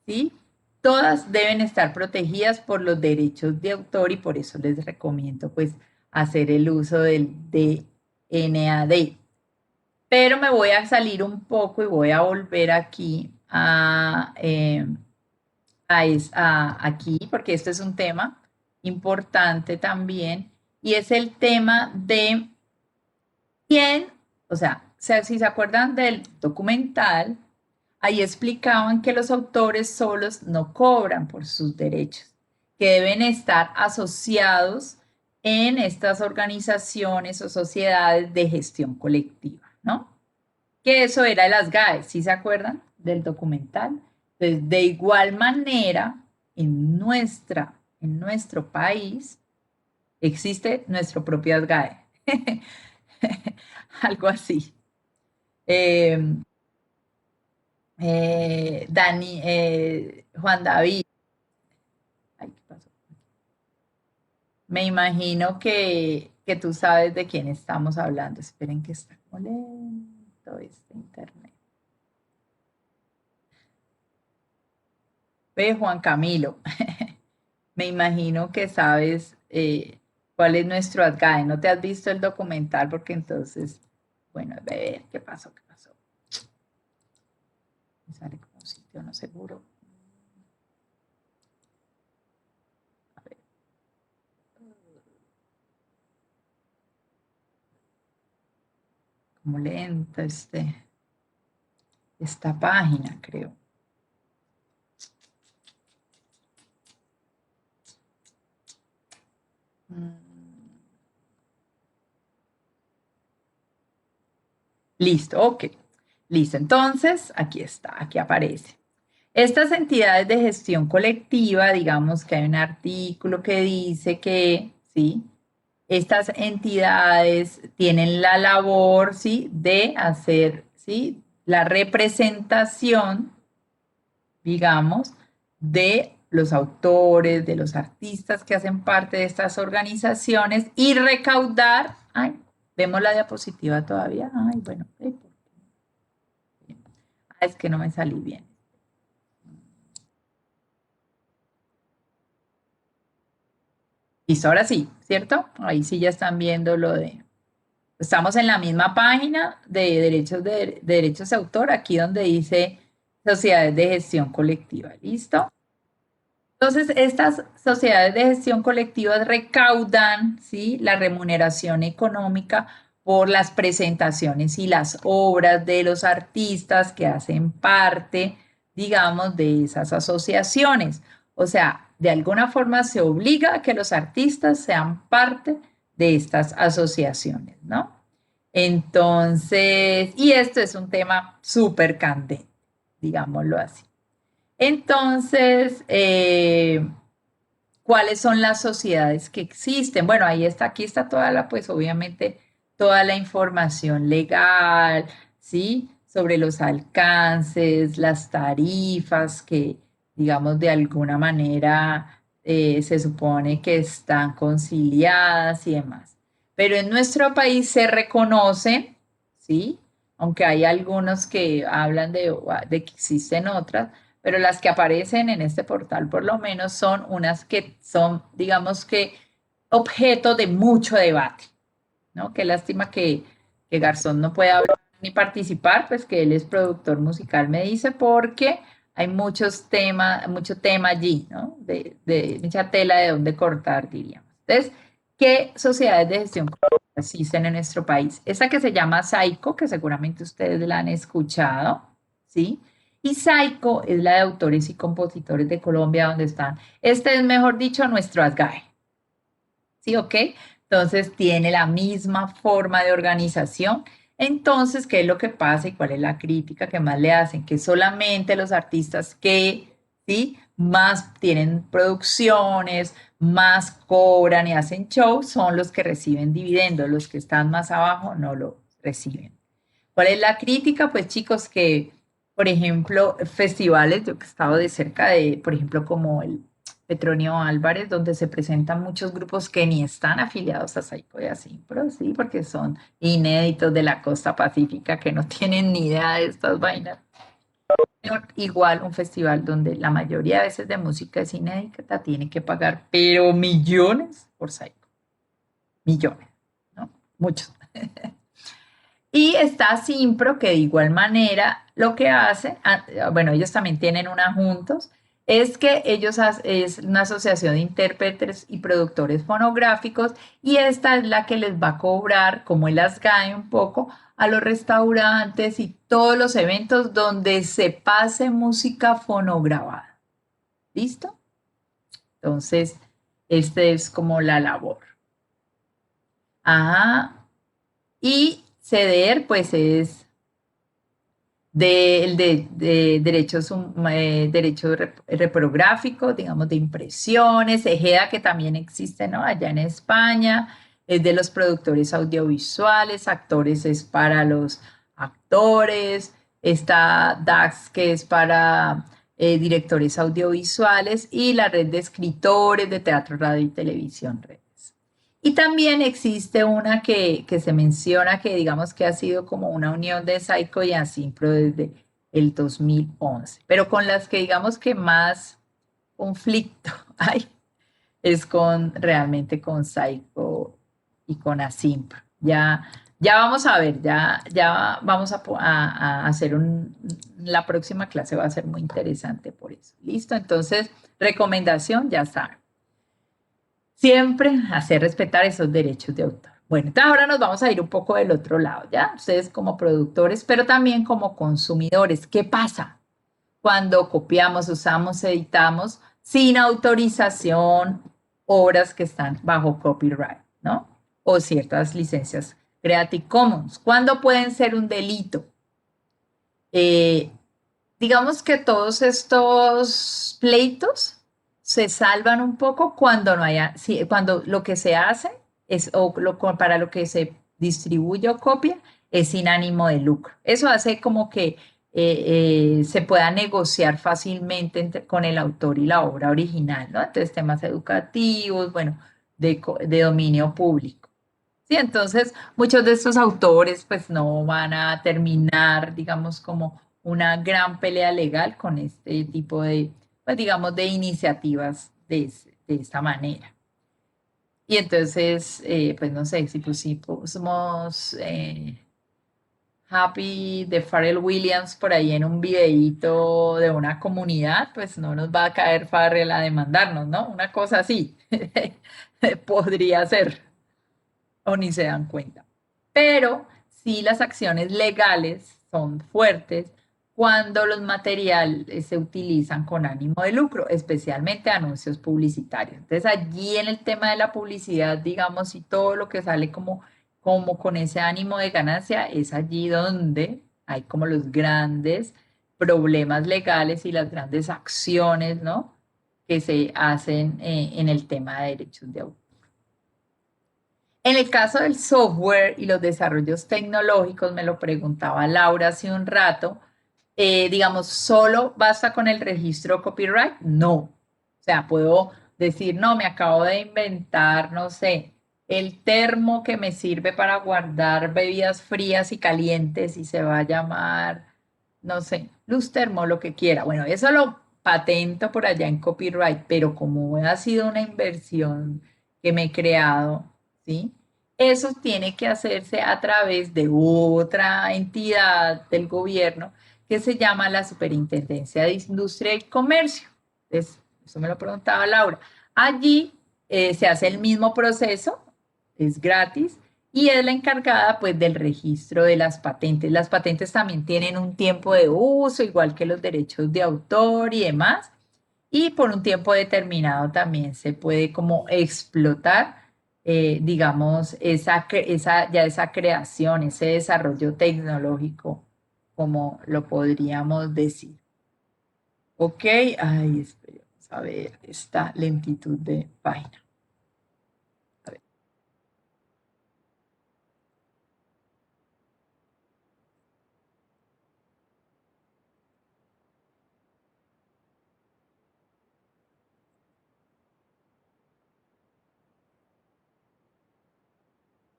¿sí? Todas deben estar protegidas por los derechos de autor y por eso les recomiendo, pues, hacer el uso del DNAD. Pero me voy a salir un poco y voy a volver aquí aquí, porque este es un tema importante también, y es el tema de quién, o sea, si se acuerdan del documental, ahí explicaban que los autores solos no cobran por sus derechos, que deben estar asociados en estas organizaciones o sociedades de gestión colectiva, ¿no? Que eso era las GAE, ¿sí se acuerdan del documental? Entonces, de igual manera, en nuestro país existe nuestro propio GAE, algo así. Juan David, ay, ¿qué pasó? Me imagino que tú sabes de quién estamos hablando. Esperen que está como lento este internet. Ve, Juan Camilo, me imagino que sabes cuál es nuestro ADGAE. ¿No te has visto el documental? Porque entonces, bueno, a ver, ¿qué pasó? ¿Qué pasó? Me sale como un sitio no seguro. A ver. Como lenta esta página, creo. Listo, ok. Listo, entonces aquí está, aquí aparece. Estas entidades de gestión colectiva, digamos que hay un artículo que dice que, ¿sí? Estas entidades tienen la labor, ¿sí? De hacer, ¿sí? La representación, digamos, de los autores, de los artistas que hacen parte de estas organizaciones y recaudar, ay, vemos la diapositiva todavía, ay, bueno, es que no me salí bien. Listo, ahora sí, ¿cierto? Ahí sí ya están viendo lo de... Estamos en la misma página de derechos de autor, aquí donde dice sociedades de gestión colectiva, ¿listo? Entonces, estas sociedades de gestión colectiva recaudan, ¿sí? La remuneración económica por las presentaciones y las obras de los artistas que hacen parte, digamos, de esas asociaciones. O sea, de alguna forma se obliga a que los artistas sean parte de estas asociaciones, ¿no? Entonces, y esto es un tema súper candente, digámoslo así. Entonces, ¿cuáles son las sociedades que existen? Bueno, ahí está, aquí está toda la, pues obviamente, toda la información legal, ¿sí? Sobre los alcances, las tarifas que, digamos, de alguna manera se supone que están conciliadas y demás. Pero en nuestro país se reconocen, ¿sí? Aunque hay algunos que hablan de que existen otras, pero las que aparecen en este portal por lo menos son unas que son, digamos que, objeto de mucho debate, ¿no? Qué lástima que Garzón no pueda hablar ni participar, pues que él es productor musical, me dice, porque hay mucho tema allí, ¿no? De mucha tela de dónde cortar, diríamos. Entonces, ¿qué sociedades de gestión existen en nuestro país? Esa que se llama SAICO, que seguramente ustedes la han escuchado, ¿sí? Y SAICO es la de autores y compositores de Colombia, donde están. Este es, mejor dicho, nuestro ASGAE. ¿Sí? ¿Ok? Entonces tiene la misma forma de organización. Entonces, ¿qué es lo que pasa y cuál es la crítica que más le hacen? Que solamente los artistas que, ¿sí? Más tienen producciones, más cobran y hacen shows, son los que reciben dividendos. Los que están más abajo no lo reciben. ¿Cuál es la crítica? Pues chicos, que, por ejemplo, festivales, yo que he estado de cerca de, por ejemplo, como el Petronio Álvarez, donde se presentan muchos grupos que ni están afiliados a Saico y a Simpro, sí, porque son inéditos de la costa pacífica que no tienen ni idea de estas vainas. Pero igual un festival donde la mayoría de veces de música es inédita, tiene que pagar, pero millones por Saico. Millones, ¿no? Muchos. Y está Simpro, que de igual manera lo que hace, bueno, ellos también tienen una juntos, es que es una asociación de intérpretes y productores fonográficos y esta es la que les va a cobrar, como el ASGAE un poco, a los restaurantes y todos los eventos donde se pase música fonograbada. ¿Listo? Entonces, esta es como la labor. Ajá. Y CEDER, pues es de derechos, derechos reprográficos, digamos, de impresiones, EJEDA, que también existe, ¿no? Allá en España, es de los productores audiovisuales, actores es para los actores, está DAX, que es para directores audiovisuales, y la red de escritores de teatro, radio y televisión, redes. Y también existe una que se menciona que digamos que ha sido como una unión de Saico y Asimpro desde el 2011, pero con las que digamos que más conflicto hay es realmente con Saico y con Asimpro. Ya vamos a ver, ya vamos a hacer la próxima clase va a ser muy interesante por eso. ¿Listo? Entonces, recomendación, ya saben. Siempre hacer respetar esos derechos de autor. Bueno, entonces ahora nos vamos a ir un poco del otro lado, ¿ya? Ustedes como productores, pero también como consumidores. ¿Qué pasa cuando copiamos, usamos, editamos sin autorización obras que están bajo copyright, ¿no? O ciertas licencias Creative Commons? ¿Cuándo pueden ser un delito? Eh, digamos que todos estos pleitos se salvan un poco cuando no haya, cuando lo que se hace es, para lo que se distribuye o copia es sin ánimo de lucro. Eso hace como que se pueda negociar fácilmente con el autor y la obra original, ¿no? Entonces, temas educativos, bueno, de dominio público. Sí, entonces muchos de estos autores pues no van a terminar, digamos, como una gran pelea legal con este tipo de, pues digamos, de iniciativas de esta manera. Y entonces, pues no sé, si pusimos Happy de Pharrell Williams por ahí en un videíto de una comunidad, pues no nos va a caer Pharrell a demandarnos, ¿no? Una cosa así podría ser, o ni se dan cuenta. pero sí las acciones legales son fuertes cuando los materiales se utilizan con ánimo de lucro, especialmente anuncios publicitarios. Entonces, allí en el tema de la publicidad, digamos, y todo lo que sale como con ese ánimo de ganancia, es allí donde hay como los grandes problemas legales y las grandes acciones, ¿no? Que se hacen en el tema de derechos de autor. En el caso del software y los desarrollos tecnológicos, me lo preguntaba Laura hace un rato, digamos, ¿solo basta con el registro copyright? No. O sea, puedo decir, no, me acabo de inventar, no sé, el termo que me sirve para guardar bebidas frías y calientes y se va a llamar, no sé, luz termo, lo que quiera. Bueno, eso lo patento por allá en copyright, pero como ha sido una inversión que me he creado, ¿sí? Eso tiene que hacerse a través de otra entidad del gobierno que se llama la Superintendencia de Industria y Comercio. Entonces, eso me lo preguntaba Laura. Allí se hace el mismo proceso, es gratis, y es la encargada pues del registro de las patentes. Las patentes también tienen un tiempo de uso, igual que los derechos de autor y demás, y por un tiempo determinado también se puede como explotar, digamos, esa creación, ese desarrollo tecnológico, como lo podríamos decir. Ok, ay, esperemos a ver esta lentitud de página. A ver.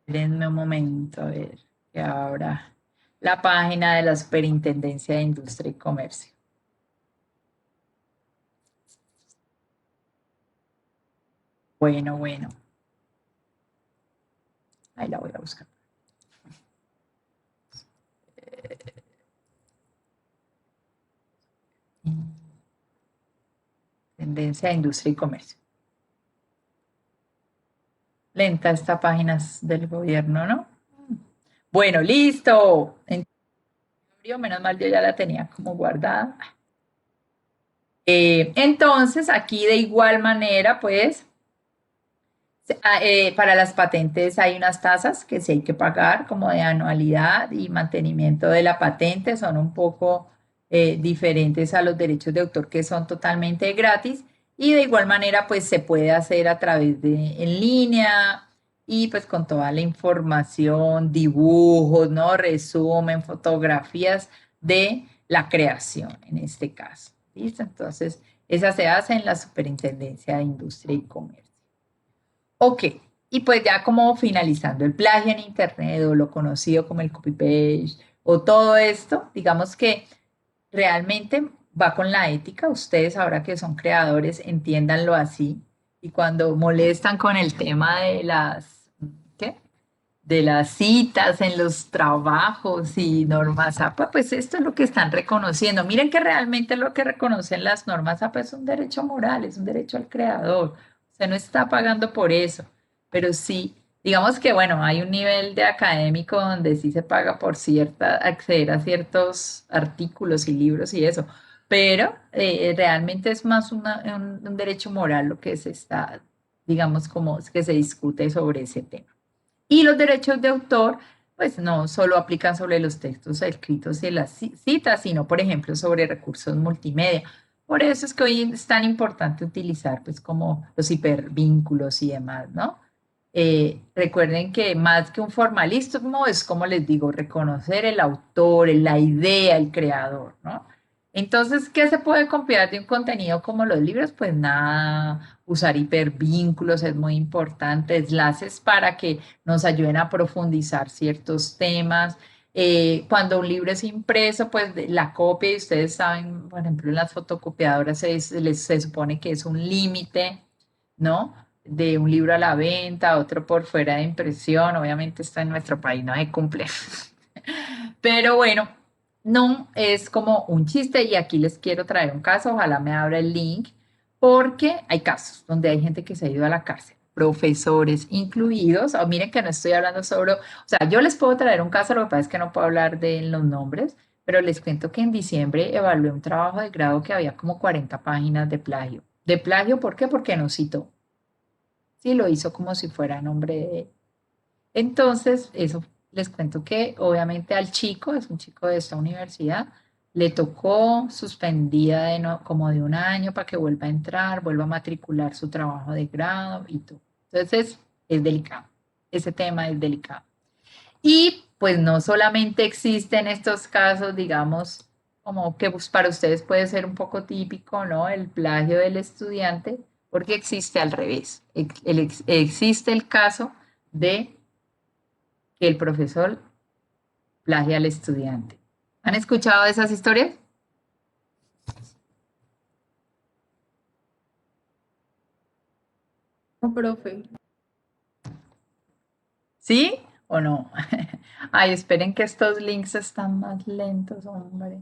Denme un momento, a ver, que abra la página de la Superintendencia de Industria y Comercio. Bueno, bueno. Ahí la voy a buscar. Tendencia de Industria y Comercio. Lenta esta página del gobierno, ¿no? Bueno, listo. Menos mal yo ya la tenía como guardada. Entonces, aquí de igual manera, pues, para las patentes hay unas tasas que sí hay que pagar, como de anualidad y mantenimiento de la patente, son un poco diferentes a los derechos de autor que son totalmente gratis. Y de igual manera, pues se puede hacer a través de en línea y pues con toda la información, dibujos, ¿no? Resumen, fotografías de la creación en este caso. ¿Listo? Entonces, esa se hace en la Superintendencia de Industria y Comercio. Ok, y pues ya como finalizando el plagio en Internet o lo conocido como el copy-paste o todo esto, digamos que realmente va con la ética. Ustedes ahora que son creadores, entiéndanlo así. Y cuando molestan con el tema de las, ¿qué? De las citas en los trabajos y normas APA, pues esto es lo que están reconociendo. Miren que realmente lo que reconocen las normas APA es un derecho moral, es un derecho al creador. Usted no está pagando por eso, pero sí, digamos que bueno, hay un nivel de académico donde sí se paga por acceder a ciertos artículos y libros y eso, pero realmente es más un derecho moral lo que se está, digamos, como que se discute sobre ese tema. Y los derechos de autor, pues no solo aplican sobre los textos escritos y las citas, sino, por ejemplo, sobre recursos multimedia. Por eso es que hoy es tan importante utilizar, pues, como los hipervínculos y demás, ¿no? Recuerden que más que un formalismo es, como les digo, reconocer el autor, la idea, el creador, ¿no? Entonces, ¿qué se puede copiar de un contenido como los libros? Pues nada, usar hipervínculos es muy importante, enlaces para que nos ayuden a profundizar ciertos temas. Cuando un libro es impreso, pues la copia, y ustedes saben, por ejemplo, en las fotocopiadoras se supone que es un límite, ¿no? De un libro a la venta, otro por fuera de impresión, obviamente está en nuestro país, no se cumple. Pero bueno, no es como un chiste y aquí les quiero traer un caso, ojalá me abra el link, porque hay casos donde hay gente que se ha ido a la cárcel profesores incluidos, o miren que no estoy hablando sobre, o sea, yo les puedo traer un caso, lo que pasa es que no puedo hablar de los nombres, pero les cuento que en diciembre evalué un trabajo de grado que había como 40 páginas de plagio. ¿De plagio por qué? Porque no citó. Sí, lo hizo como si fuera nombre de él. Entonces, eso les cuento que obviamente al chico, es un chico de esta universidad, le tocó suspendida como de un año para que vuelva a entrar, vuelva a matricular su trabajo de grado y todo. Entonces, es delicado. Ese tema es delicado. Y pues no solamente existen estos casos, digamos, como que pues, para ustedes puede ser un poco típico, ¿no? El plagio del estudiante, porque existe al revés. Existe el caso de que el profesor plagia al estudiante. ¿Han escuchado de esas historias? No, profe. ¿Sí o no? Ay, esperen que estos links están más lentos, hombre.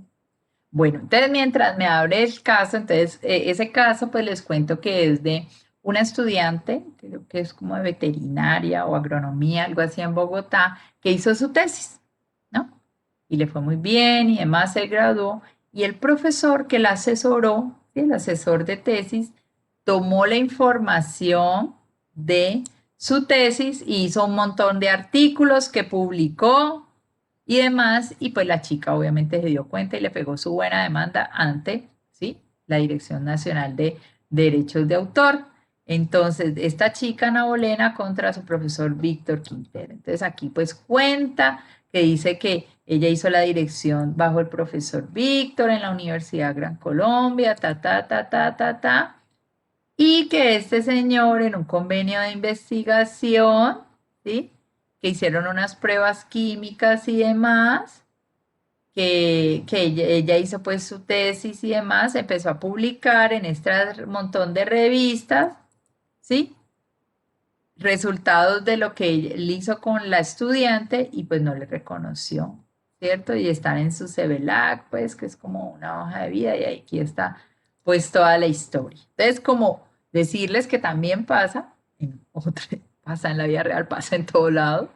Bueno, entonces mientras me abre el caso, entonces ese caso pues les cuento que es de una estudiante, creo que es como de veterinaria o agronomía, algo así en Bogotá, que hizo su tesis, ¿no? Y le fue muy bien y además se graduó y el profesor que la asesoró, ¿sí? El asesor de tesis, tomó la información de su tesis y hizo un montón de artículos que publicó y demás, y pues la chica obviamente se dio cuenta y le pegó su buena demanda ante, ¿sí? La Dirección Nacional de Derechos de Autor. Entonces, esta chica Ana Bolena contra su profesor Víctor Quintero. Entonces, aquí pues cuenta que dice que ella hizo la dirección bajo el profesor Víctor en la Universidad Gran Colombia, y que este señor en un convenio de investigación, ¿sí? Que hicieron unas pruebas químicas y demás, que ella hizo pues su tesis y demás, empezó a publicar en este montón de revistas, ¿sí? Resultados de lo que él hizo con la estudiante y pues no le reconoció, ¿cierto? Y están en su CVLAC, pues que es como una hoja de vida y aquí está pues toda la historia. Entonces, como decirles que también pasa, pasa en la vida real, pasa en todo lado,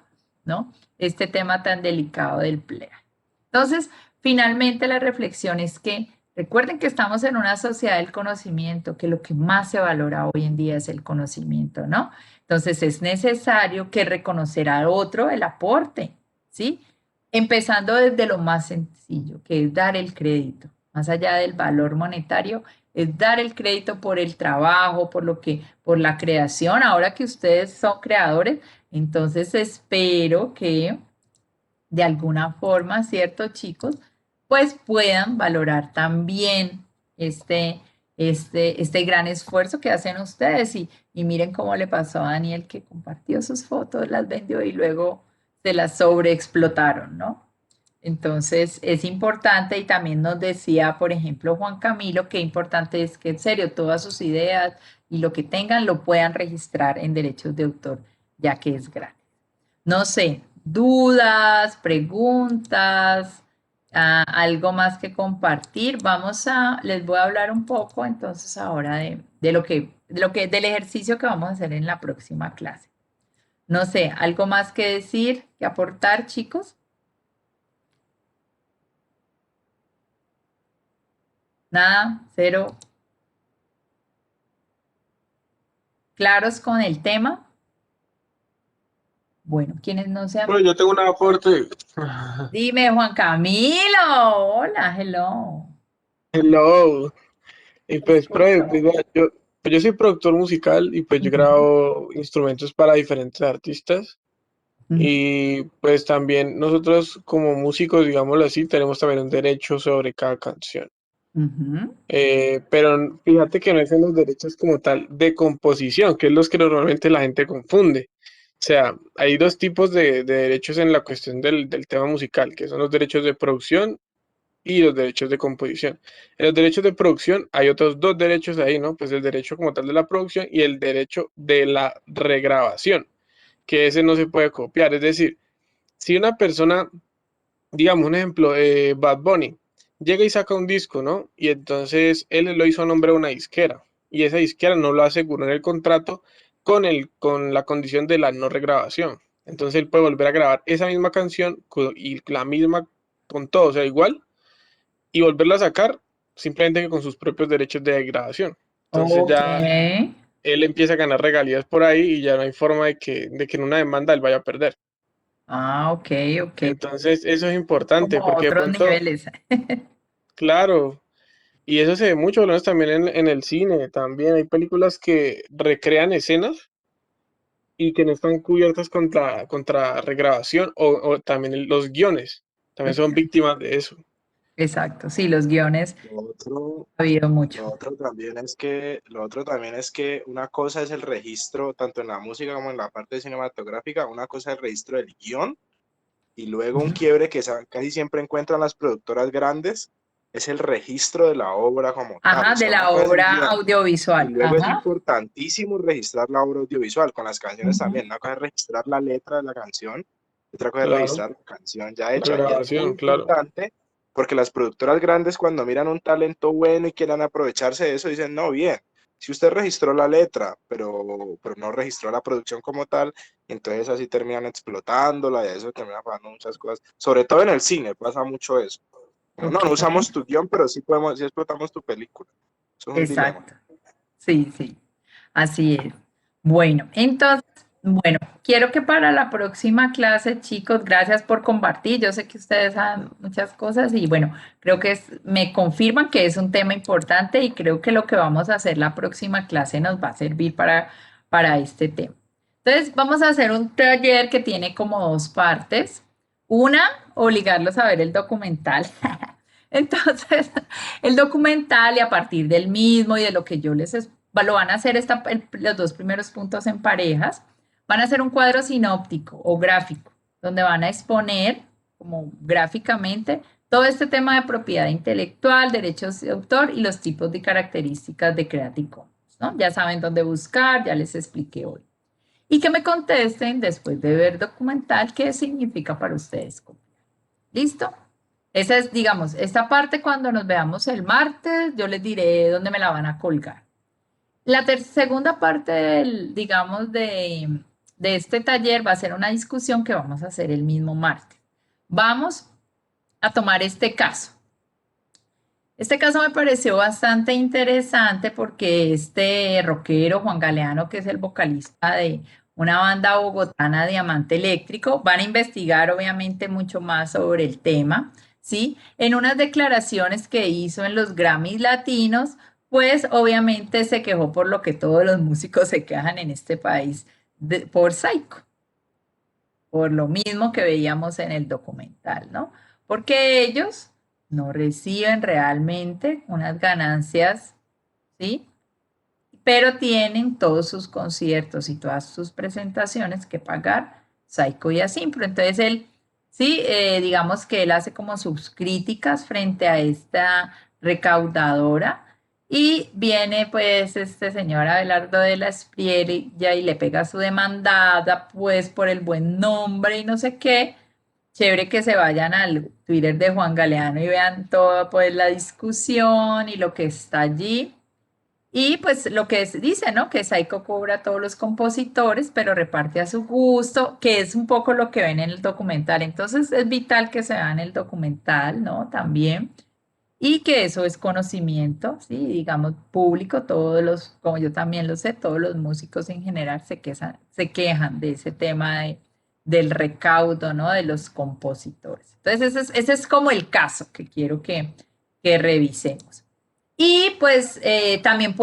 ¿no? Este tema tan delicado del plagio. Entonces, finalmente la reflexión es que recuerden que estamos en una sociedad del conocimiento, que lo que más se valora hoy en día es el conocimiento, ¿no? Entonces es necesario que reconocer al otro el aporte, ¿sí? Empezando desde lo más sencillo, que es dar el crédito, más allá del valor monetario, es dar el crédito por el trabajo, por la creación. Ahora que ustedes son creadores, entonces espero que de alguna forma, ¿cierto, chicos? Pues puedan valorar también este gran esfuerzo que hacen ustedes y miren cómo le pasó a Daniel que compartió sus fotos, las vendió y luego se las sobreexplotaron, ¿no? Entonces es importante y también nos decía, por ejemplo, Juan Camilo, que importante es que en serio todas sus ideas y lo que tengan lo puedan registrar en derechos de autor, ya que es gratis. No sé, dudas, preguntas, algo más que compartir. Les voy a hablar un poco entonces ahora del ejercicio que vamos a hacer en la próxima clase. No sé, algo más que decir, que aportar, chicos. Nada, cero. ¿Claros con el tema? Bueno, quienes no sean. Bueno, yo tengo un aporte. Dime, Juan Camilo. Hola, hello. Hello. Y Te pues, escucho. yo soy productor musical y pues yo Ujú, grabo instrumentos para diferentes artistas. ujú, Y pues también nosotros como músicos, digámoslo así, tenemos también un derecho sobre cada canción. ujú, Pero fíjate que no es en los derechos como tal de composición, que es los que normalmente la gente confunde. O sea, hay dos tipos de derechos en la cuestión del tema musical, que son los derechos de producción y los derechos de composición. En los derechos de producción hay otros dos derechos ahí, ¿no? Pues el derecho como tal de la producción y el derecho de la regrabación, que ese no se puede copiar. Es decir, si una persona, digamos un ejemplo, Bad Bunny, llega y saca un disco, ¿no? Y entonces él lo hizo a nombre de una disquera y esa disquera no lo aseguró en el contrato con la condición de la no regrabación. Entonces él puede volver a grabar esa misma canción y la misma con todo, o sea, igual, y volverla a sacar simplemente que con sus propios derechos de grabación. Entonces Ok. ya él empieza a ganar regalías por ahí y ya no hay forma de que en una demanda él vaya a perder. Ah, ok, ok. Entonces eso es importante Como porque de otros pronto, niveles. claro, y eso se ve mucho, por lo menos también en el cine, también hay películas que recrean escenas y que no están cubiertas contra regrabación o también los guiones, también son víctimas de eso. Exacto, sí, los guiones Lo otro, ha habido mucho. lo otro también es que una cosa es el registro, tanto en la música como en la parte cinematográfica, una cosa es el registro del guión y luego un quiebre que casi siempre encuentran las productoras grandes es el registro de la obra como tal. Ajá, O de sea, una la cosa es el obra guión y audiovisual. luego es Ajá. importantísimo registrar la obra audiovisual con las canciones Ujú. también. Una cosa es registrar la letra de la canción, otra cosa es Claro, registrar la canción ya la hecha y es muy grabación, claro. importante porque las productoras grandes cuando miran un talento bueno y quieran aprovecharse de eso dicen, no, bien, si usted registró la letra, pero no registró la producción como tal, entonces así terminan explotándola y eso termina pasando muchas cosas. Sobre todo en el cine pasa mucho eso. Como, no, Ok, no usamos tu guión, pero sí explotamos tu película. Eso es un dilema. exacto. Sí, sí, así es. Bueno, entonces, bueno, quiero que para la próxima clase, chicos, gracias por compartir. Yo sé que ustedes saben muchas cosas y bueno, creo que me confirman que es un tema importante y creo que lo que vamos a hacer la próxima clase nos va a servir para este tema. Entonces, vamos a hacer un taller que tiene como dos partes. Una, obligarlos a ver el documental. Entonces, el documental y a partir del mismo y de lo que yo lo van a hacer los dos primeros puntos en parejas, van a hacer un cuadro sinóptico o gráfico, donde van a exponer como gráficamente todo este tema de propiedad intelectual, derechos de autor y los tipos de características de Creative Commons, ¿no? Ya saben dónde buscar, ya les expliqué hoy. Y que me contesten después de ver documental qué significa para ustedes. ¿Listo? Esa es, digamos, esta parte cuando nos veamos el martes, yo les diré dónde me la van a colgar. La segunda parte digamos, de este taller va a ser una discusión que vamos a hacer el mismo martes. Vamos a tomar este caso. Este caso me pareció bastante interesante porque este rockero Juan Galeano, que es el vocalista de una banda bogotana Diamante Eléctrico, van a investigar obviamente mucho más sobre el tema, ¿sí? En unas declaraciones que hizo en los Grammys Latinos, pues obviamente se quejó por lo que todos los músicos se quejan en este país por Psycho, por lo mismo que veíamos en el documental, ¿no? Porque ellos no reciben realmente unas ganancias, ¿sí? Pero tienen todos sus conciertos y todas sus presentaciones que pagar Psycho y Asimpro. Entonces él, sí, digamos que él hace como sus críticas frente a esta recaudadora y viene pues este señor Abelardo de la Espriella y le pega su demandada pues por el buen nombre y no sé qué. Chévere que se vayan al Twitter de Juan Galeano y vean toda pues la discusión y lo que está allí. Y pues lo que dice, ¿no? Que Saiko cobra a todos los compositores, pero reparte a su gusto, que es un poco lo que ven en el documental. Entonces es vital que se vean el documental, ¿no? También. Y que eso es conocimiento, ¿sí? Digamos, público, todos los, como yo también lo sé, todos los músicos en general se quejan de ese tema del recaudo, ¿no? De los compositores. Entonces ese es como el caso que quiero que revisemos. Y pues también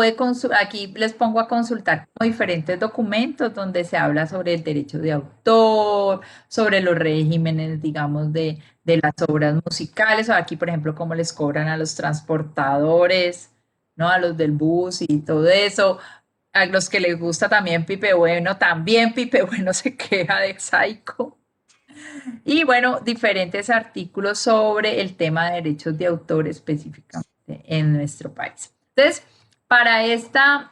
aquí les pongo a consultar como diferentes documentos donde se habla sobre el derecho de autor, sobre los regímenes, digamos, de las obras musicales, o aquí, por ejemplo, cómo les cobran a los transportadores, ¿no? A los del bus y todo eso. A los que les gusta también Pipe Bueno se queja de Psycho. Y bueno, diferentes artículos sobre el tema de derechos de autor específicamente en nuestro país. Entonces, para esta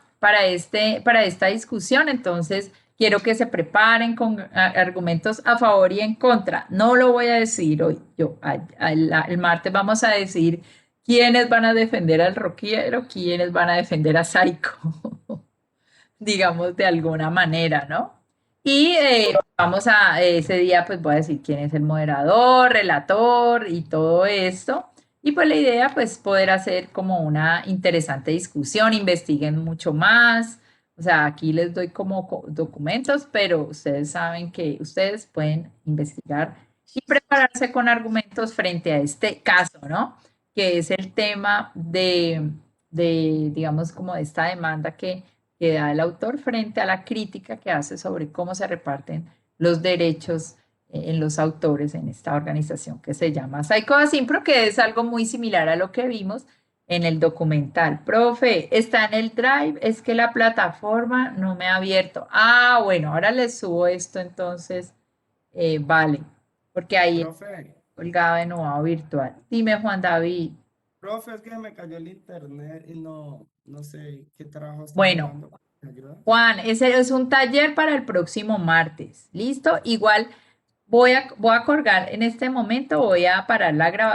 discusión, entonces, quiero que se preparen con argumentos a favor y en contra. No lo voy a decir hoy, el martes vamos a decir quiénes van a defender al rockero, quiénes van a defender a Psycho. digamos de alguna manera, ¿no? Y vamos a, ese día pues voy a decir quién es el moderador, relator y todo esto. Y pues la idea pues poder hacer como una interesante discusión, investiguen mucho más. O sea, aquí les doy como documentos, pero ustedes saben que ustedes pueden investigar y prepararse con argumentos frente a este caso, ¿no? Que es el tema digamos, como de esta demanda que da el autor frente a la crítica que hace sobre cómo se reparten los derechos en los autores en esta organización que se llama Psycho Asimpro, que es algo muy similar a lo que vimos en el documental. Profe, está en el Drive, es que la plataforma no me ha abierto. Ah, bueno, ahora les subo esto entonces, vale, porque ahí Profe, colgado de nuevo virtual. Dime, Juan David. profe, es que me cayó el internet y no sé qué trabajo están Bueno, llevando. ¿Me ayuda? Juan, ese es un taller para el próximo martes. ¿Listo? Igual voy a colgar en este momento, voy a parar la grabación.